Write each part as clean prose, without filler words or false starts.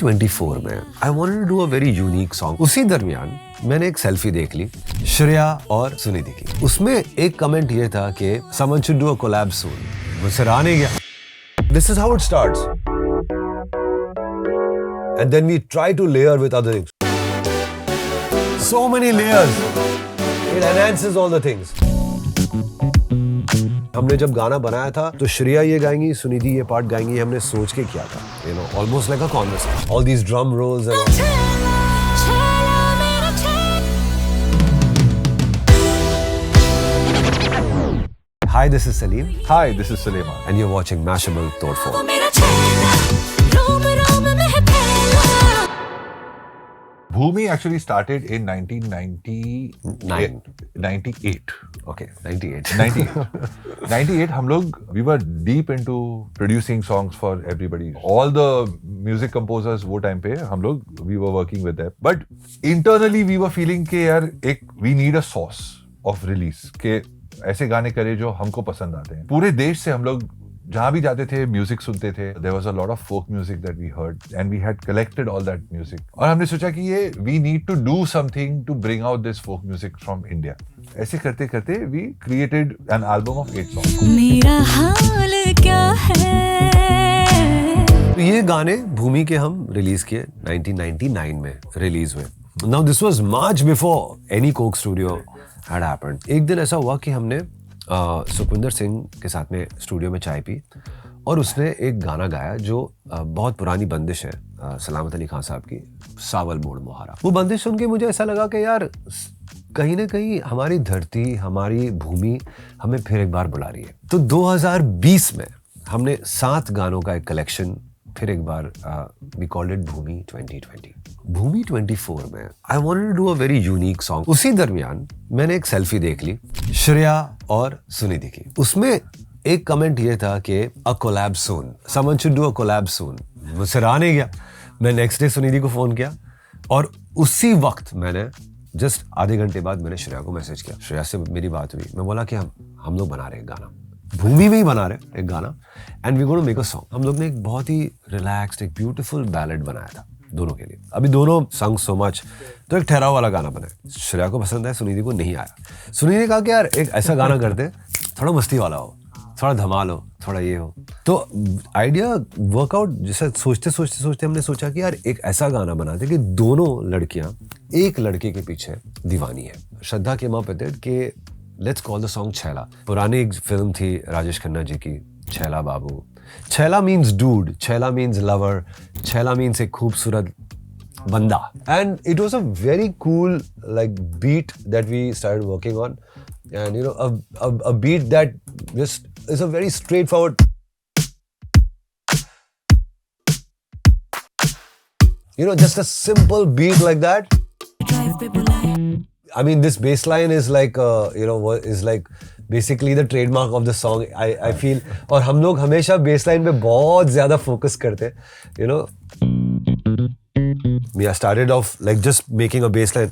2024 में I wanted to do a very unique song. उसी दरमियान मैंने एक सेल्फी देख ली श्रेया और सुनिधि की। उसमें एक कमेंट ये था कि someone should do a collab soon. मुझसे रहा नहीं गया। This is how it starts and then we try to layer with other things. So many layers. It enhances all the things. हमने जब गाना बनाया था तो श्रेया ये गाएंगी, सुनिधि ये पार्ट गाएंगी, हमने सोच के किया था, you know, almost like a conversation. All these drum rolls and all. Hi, this is Salim. Hi, this is Sulaiman. And you're watching Mashable Todphod. Bhumi actually started in 98. Okay, 98. 98 हम लोग we were deep into producing songs for everybody. All the music composers वो time पे हम लोग we were working with them. But internally we were feeling कि यार एक we need a source of release के ऐसे गाने करे जो हमको पसंद आते हैं। पूरे देश से हम लोग जहाँ भी जाते थे म्यूजिक सुनते थे। There was a lot of folk music that we heard and we had collected all that music. और हमने सोचा कि ये we need to do something to bring out this folk music from India. ऐसे करते करते we created an album of 8 songs. मेरा हाल क्या है? तो ये गाने भूमि के हम रिलीज किए 1999 में रिलीज हुए। Now this was much before any Coke studio had happened. एक दिन ऐसा हुआ कि हमने सुखविंदर सिंह के साथ में स्टूडियो में चाय पी और उसने एक गाना गाया जो बहुत पुरानी बंदिश है सलामत अली खान साहब की, सावल मोड़ मोहारा। वो बंदिश सुन के मुझे ऐसा लगा कि यार कहीं ना कहीं हमारी धरती, हमारी भूमि हमें फिर एक बार बुला रही है। तो 2020 में हमने 7 गानों का एक कलेक्शन फिर एक बार we called it Bhoomi 2020। Bhoomi 24 में I wanted to do a very unique song. उसी दरमियान मैंने एक सेल्फी देख ली श्रेया और सुनिधि की। उसमें एक कमेंट ये था कि a collab soon, someone should do a collab soon. मुझसे रहा नहीं गया। मैं नेक्स्ट डे सुनिधि को फोन किया और उसी वक्त मैंने जस्ट आधे घंटे बाद मैंने श्रेया को मैसेज किया। श्रेया से मेरी बात हुई, मैं बोला कि हम लोग बना रहे हैं गाना, भूमि में ही बना रहे एक गाना and we gonna make a song. हम लोग ने एक बहुत ही रिलैक्स्ड एक ब्यूटीफुल बैलेड बनाया था दोनों के लिए। अभी दोनों संग सो मच, तो एक ठहराव वाला गाना बना है। श्रेया को पसंद है, सुनिधि को नहीं आया। सुनिधि ने कहा कि यार एक ऐसा गाना करते थोड़ा मस्ती वाला हो, थोड़ा धमाल हो, थोड़ा ये हो। तो आइडिया वर्कआउट जैसे सोचते हमने सोचा कि यार एक ऐसा गाना बनाते कि दोनों लड़कियां एक लड़के के पीछे दीवानी है। Shraddha came up with it कि let's call the song Chhaila. पुरानी एक फिल्म थी राजेश खन्ना जी की, छैला बाबू। छैला मीन्स डूड, छैला मीन्स लवर, छैला मीन्स एक खूबसूरत बंदा। And it was a very cool like beat that we started working on and you know a beat that just is a very straightforward, you know, just a simple beat like that. I mean, this bass line is like, you know, is like basically the trademark of the song. I feel, और हम लोग हमेशा bass line पे बहुत ज़्यादा focus करते हैं, you know. I started off like just making a bass line.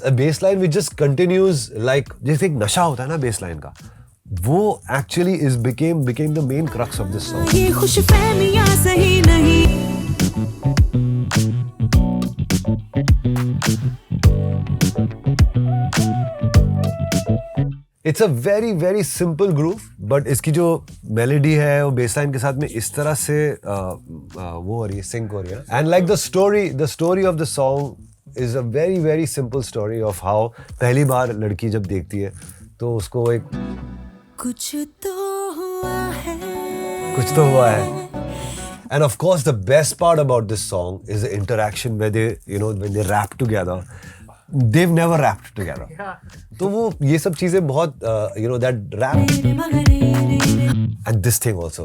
A bass line which just continues like जैसे एक नशा होता है ना bass line का, वो actually became the main crux of this song. ये खुशफहमियां सही नहीं। It's a very very simple groove, but इसकी जो melody है वो bass line के साथ में इस तरह से वो हो रही है, sync हो रही है। And like the story of the song is a very very simple story of how पहली बार लड़की जब देखती है तो उसको एक कुछ तो हुआ है। And of course the best part about this song is the interaction where they, you know, when they rap together. They've never rapped together. तो वो ये सब चीजें बहुत you know that rap and this thing also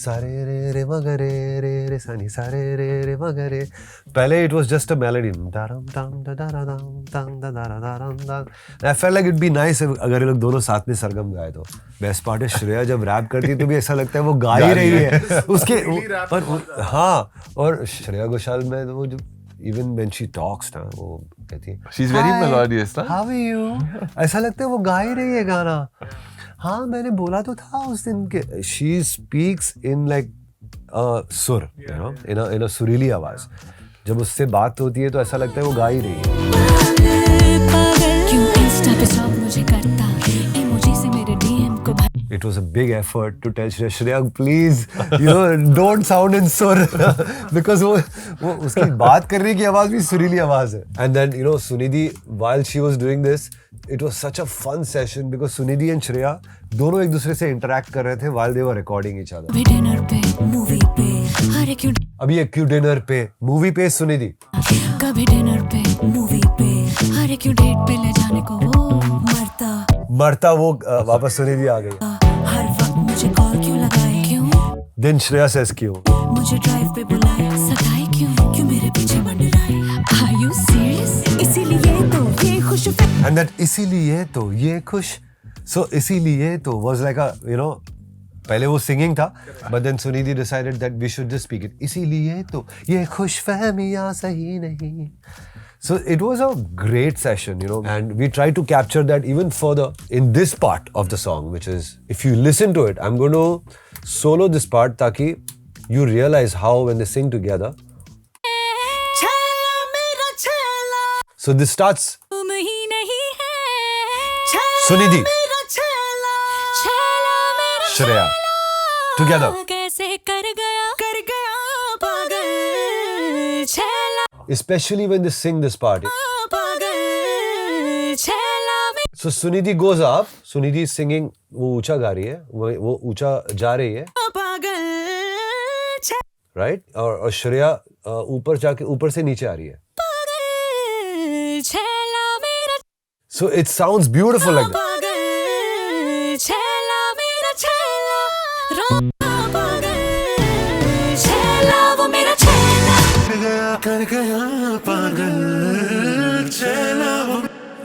सारे रे रे मगरे रे रे सानी सारे रे रे मगरे। पहले it was just a melody I felt like it'd be nice अगर ये लोग दोनों साथ में सरगम गाए। तो बेस्ट पार्ट है श्रेया जब रैप करती है तो भी ऐसा लगता है वो गा ही रही है उसके पर। हाँ, और श्रेया घोषाल में वो जो even when she talks ना वो कहती है She's very "Hi, melodious, ना? How are you?" ऐसा लगता है वो गा ही रही है गाना. हाँ मैंने बोला तो था उस दिन के. She speaks in like सुर, you know, in a सुरीली आवाज. जब उससे बात होती है तो ऐसा लगता है वो गा ही रही है. क्यों इंस्टा पे स्टॉप मुझे करता इमोजी से मेरे डीएम को It was a big effort to tell Shreya, please, you know, don't sound in sur because वो उसकी बात करने की आवाज भी सुरीली आवाज है. And then you know Sunidhi, while she was doing this, it was such a fun session because Sunidhi and Shreya दोनों एक दूसरे से interact कर रहे थे while they were recording each other. भी डिनर पे मूवी पे हर एक अभी एक क्यों डिनर पे मूवी पे Sunidhi. कभी डिनर पे मूवी पे हर एक डेट पे ले जाने को वो मरता वो वापस Sunidhi आ गई. हर वक्त मुझे कॉल क्यों लगाए क्यों Then Shreya says क्यों. मुझे ड्राइव पे बुलाए सताए क्यों मेरे पीछे मंडराए Are you serious इसीलिए तो ये खुश And that इसीलिए तो ये खुश. So इसीलिए तो was like a you know पहले वो singing था but then Sunidhi decided that we should just speak it. इसीलिए तो ये खुश फहमियाँ सही नहीं. So it was a great session, you know, and we tried to capture that even further in this part of the song, which is, if you listen to it, I'm going to solo this part ताकि you realize how when they sing together. So this starts Sunidhi, Shreya, together. कैसे कर गया पागल छेला Especially when they sing this part. पागल छेला So Sunidhi goes up, Sunidhi is singing, वो ऊंचा गा रही है, वो ऊंचा जा रही है, पागल right? और Shreya ऊपर जाके ऊपर से नीचे आ रही है. पागल छेला मेरा So it sounds beautiful like that. पागल छेला मेरा छेला पागल छेला वो मेरा छेला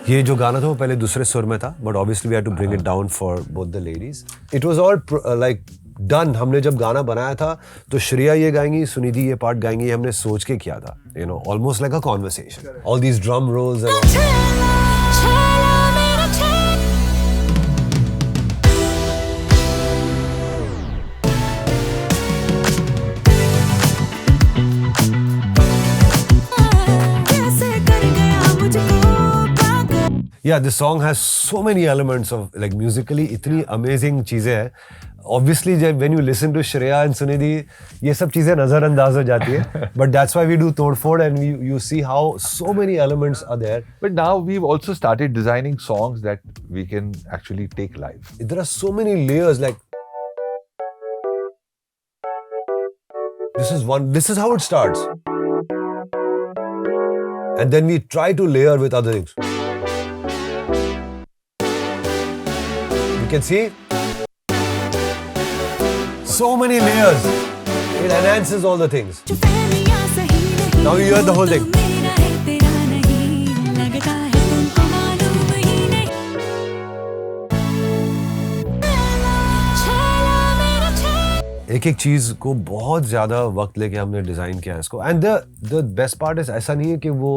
ये जो गाना था वो पहले दूसरे सुर में था but obviously we had to bring it down for both the ladies. It was all like done. हमने जब गाना बनाया था तो श्रेया ये गाएंगी, सुनिधि ये पार्ट गाएंगी, हमने सोच के किया था, you know, almost like a conversation. All these drum rolls and all. छेला मेरा छेला कैसे कर गया मुझको पागल Yeah, this song has so many elements of like musically इतनी amazing चीजें हैं. Obviously, when you listen to Shreya and Sunidhi, ये सब चीजें नजरअंदाज हो जाती है. But that's why we do तोड़फोड़ and you see how so many elements are there. But now we've also started designing songs that we can actually take live. There are so many layers. Like this is one. This is how it starts, and then we try to layer with other things. You can see so many layers. It enhances all the things. जो फहमियां सही नहीं Now you hear the whole thing. तो मेरा है तेरा नहीं लगता है तुमको मालूम ही नहीं छेला मेरा छेला एक एक चीज को बहुत ज्यादा वक्त लेके हमने डिजाइन किया है इसको. And the best part is ऐसा नहीं है कि वो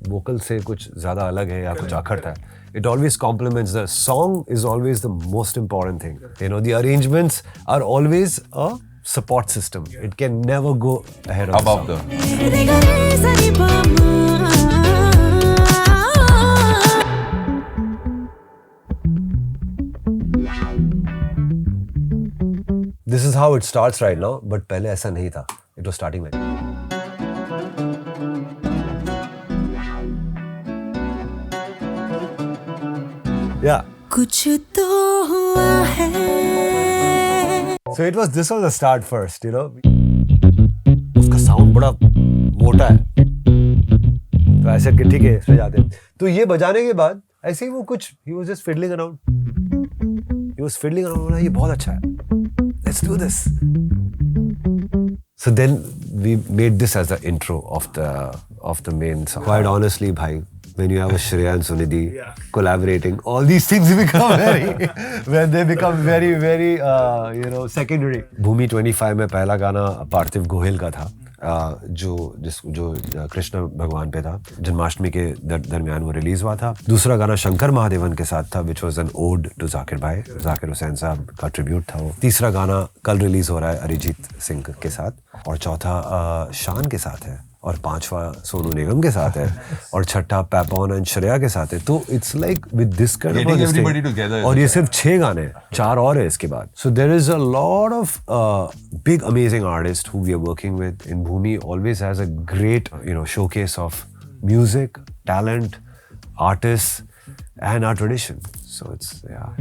वोकल से कुछ ज्यादा अलग है या कुछ आखड़ता है. It always complements. The song is always the most important thing. You know, the arrangements are always a support system. It can never go ahead of Above the the. song. रे गा रे सा रे पा This is how it starts right now, but पहले ऐसा नहीं था. It was starting like yeah. कुछ तो हुआ है So it was this was the start first, you know. उसका साउंड बड़ा मोटा है, तो ऐसे कि ठीक है इसमें जाते हैं. तो ये बजाने के बाद ऐसे ही वो कुछ he was just fiddling around. He was fiddling around. बोला ये बहुत अच्छा है. Let's do this. So then we made this as the intro of the main song. Quite honestly, bhai, when you have a Shreya and Sunidhi collaborating, all these things become very, very, secondary. Bhumi 25 में पहला गाना पार्थिव गोहिल का था. जो कृष्ण भगवान पे था, जन्माष्टमी के दरमियान वो रिलीज हुआ था। दूसरा गाना शंकर महादेवन के साथ था, which was an ode to Zakir भाई, जाकिर हुसैन साहब का ट्रिब्यूट था वो। तीसरा गाना कल रिलीज हो रहा है अरिजीत सिंह के साथ, और चौथा शान के साथ है, और पांचवा सोनू निगम के साथ है, और छठा पैपॉन एंड श्रेया के साथ है। तो it's like with this kind Getting everybody together. और ये सिर्फ 6 गाने, 4 और है इसके बाद। So there is a lot of big amazing artist who we are working with in Bhoomi. Always has a great showcase of music, talent, artist and our tradition. So it's या